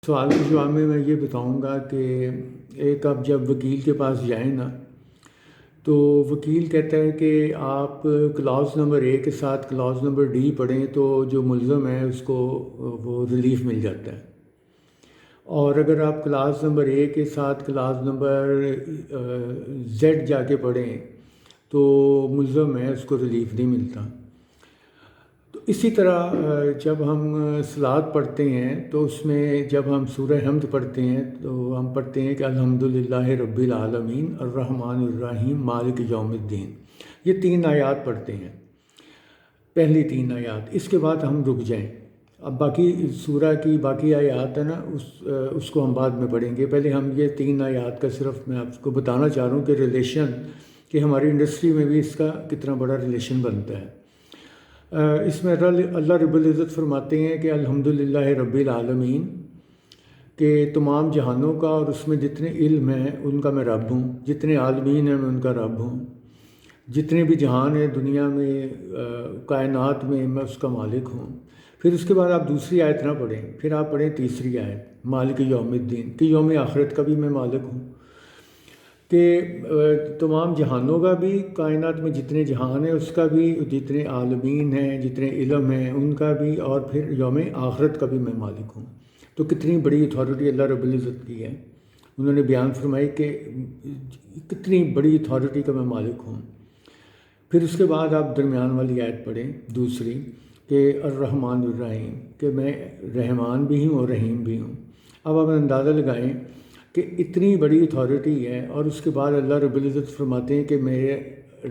سوال کے جواب میں یہ بتاؤں گا کہ ایک آپ جب وکیل کے پاس جائیں نا تو وکیل کہتا ہے کہ آپ کلاس نمبر اے کے ساتھ کلاس نمبر ڈی پڑھیں تو جو ملزم ہے اس کو وہ ریلیف مل جاتا ہے، اور اگر آپ کلاس نمبر اے کے ساتھ کلاس نمبر زیڈ جا کے پڑھیں تو ملزم ہے اس کو ریلیف نہیں ملتا۔ تو اسی طرح جب ہم صلوات پڑھتے ہیں تو اس میں جب ہم سورہ حمد پڑھتے ہیں تو ہم پڑھتے ہیں کہ الحمدللہ رب العالمین الرحمن الرحیم مالک یوم الدین، یہ 3 آیات پڑھتے ہیں، پہلی 3 آیات، اس کے بعد ہم رک جائیں۔ اب باقی سورہ کی باقی آیات ہے نا اس کو ہم بعد میں پڑھیں گے، پہلے ہم یہ 3 آیات کا صرف میں آپ کو بتانا چاہ رہا ہوں کہ ریلیشن، کہ ہماری انڈسٹری میں بھی اس کا کتنا بڑا ریلیشن بنتا ہے۔ اس میں اللہ رب العزت فرماتے ہیں کہ الحمدللہ رب العالمین، کہ تمام جہانوں کا اور اس میں جتنے علم ہیں ان کا میں رب ہوں، جتنے عالمین ہیں میں ان کا رب ہوں، جتنے بھی جہان ہیں دنیا میں کائنات میں اس کا مالک ہوں۔ پھر اس کے بعد آپ دوسری آیت نہ پڑھیں، پھر آپ پڑھیں تیسری آیت مالک یوم الدین، کہ یوم آخرت کا بھی میں مالک ہوں، کہ تمام جہانوں کا بھی، کائنات میں جتنے جہان ہیں اس کا بھی، جتنے عالمین ہیں، جتنے علم ہیں ان کا بھی، اور پھر یوم آخرت کا بھی میں مالک ہوں۔ تو کتنی بڑی اتھارٹی اللہ رب العزت کی ہے، انہوں نے بیان فرمائی کہ کتنی بڑی اتھارٹی کا میں مالک ہوں۔ پھر اس کے بعد آپ درمیان والی آیت پڑھیں دوسری، کہ الرحمن الرحیم، کہ میں رحمان بھی ہوں اور رحیم بھی ہوں۔ اب آپ اندازہ لگائیں کہ اتنی بڑی اتھارٹی ہے اور اس کے بعد اللہ رب العزت فرماتے ہیں کہ میں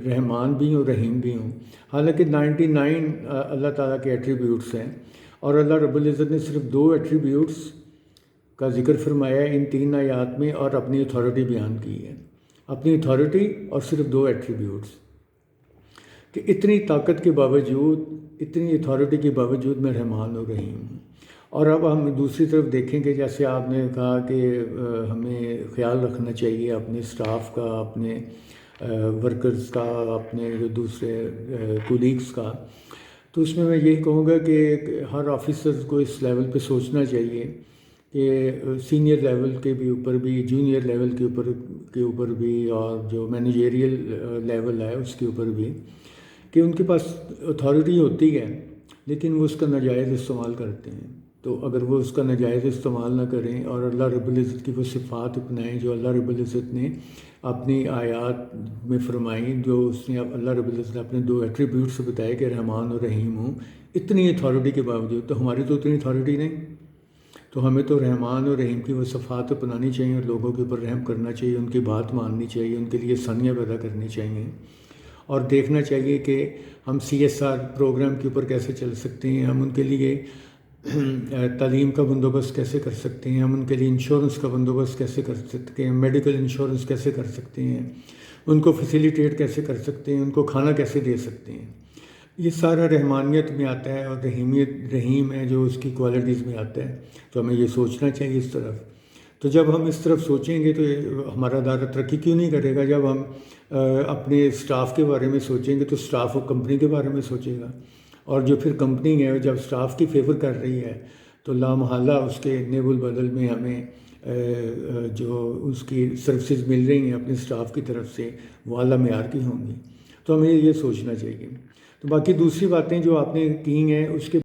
رحمان بھی ہوں رحیم بھی ہوں، حالانکہ 99 اللہ تعالیٰ کے ایٹریبیوٹس ہیں، اور اللہ رب العزت نے صرف 2 ایٹریبیوٹس کا ذکر فرمایا ہے ان 3 آیات میں، اور اپنی اتھارٹی بیان کی ہے، اپنی اتھارٹی اور صرف 2 ایٹریبیوٹس، کہ اتنی طاقت کے باوجود، اتنی اتھارٹی کے باوجود میں رحمان اور رحیم ہوں۔ اور اب ہم دوسری طرف دیکھیں کہ جیسے آپ نے کہا کہ ہمیں خیال رکھنا چاہیے اپنے اسٹاف کا، اپنے ورکرز کا، اپنے جو دوسرے کولیگز کا، تو اس میں یہی کہوں گا کہ ہر آفیسر کو اس لیول پہ سوچنا چاہیے کہ سینئر لیول کے بھی اوپر بھی، جونیئر لیول کے اوپر بھی، اور جو مینیجریل لیول ہے اس کے اوپر بھی، کہ ان کے پاس اتھارٹی ہوتی ہے لیکن وہ اس کا ناجائز استعمال کرتے ہیں۔ تو اگر وہ اس کا ناجائز استعمال نہ کریں اور اللہ رب العزت کی وہ صفات اپنائیں جو اللہ رب العزت نے اپنی آیات میں فرمائیں، جو اس نے اللہ رب العزت نے اپنے 2 ایٹریبیوٹ سے بتایا کہ رحمان اور رحیم ہوں، اتنی اتھارٹی کے باوجود، تو ہماری تو اتنی اتھارٹی نہیں، تو ہمیں تو رحمان اور رحیم کی وہ صفات اپنانی چاہیے، اور لوگوں کے اوپر رحم کرنا چاہیے، ان کی بات ماننی چاہیے، ان کے لیے ثانیہ پیدا کرنی چاہیے، اور دیکھنا چاہیے کہ ہم CSR پروگرام کے اوپر کیسے چل سکتے ہیں، ہم ان کے لیے تعلیم کا بندوبست کیسے کر سکتے ہیں، ہم ان کے لیے انشورنس کا بندوبست کیسے کر سکتے ہیں، میڈیکل انشورنس کیسے کر سکتے ہیں، ان کو فیسیلیٹیٹ کیسے کر سکتے ہیں، ان کو کھانا کیسے دے سکتے ہیں۔ یہ سارا رحمانیت میں آتا ہے، اور رحیم ہے جو اس کی کوالٹیز میں آتا ہے، تو ہمیں یہ سوچنا چاہیے اس طرف۔ تو جب ہم اس طرف سوچیں گے تو ہمارا ادارہ ترقی کیوں نہیں کرے گا؟ جب ہم اپنے اسٹاف کے بارے میں سوچیں گے تو اسٹاف وہ کمپنی کے بارے میں سوچے گا، اور جو پھر کمپنی ہے جب اسٹاف کی فیور کر رہی ہے تو لامحالہ اس کے نیب البدل میں ہمیں جو اس کی سروسز مل رہی ہیں اپنے اسٹاف کی طرف سے وہ اعلیٰ معیار کی ہوں گی۔ تو ہمیں یہ سوچنا چاہیے۔ تو باقی دوسری باتیں جو آپ نے کی ہیں اس کے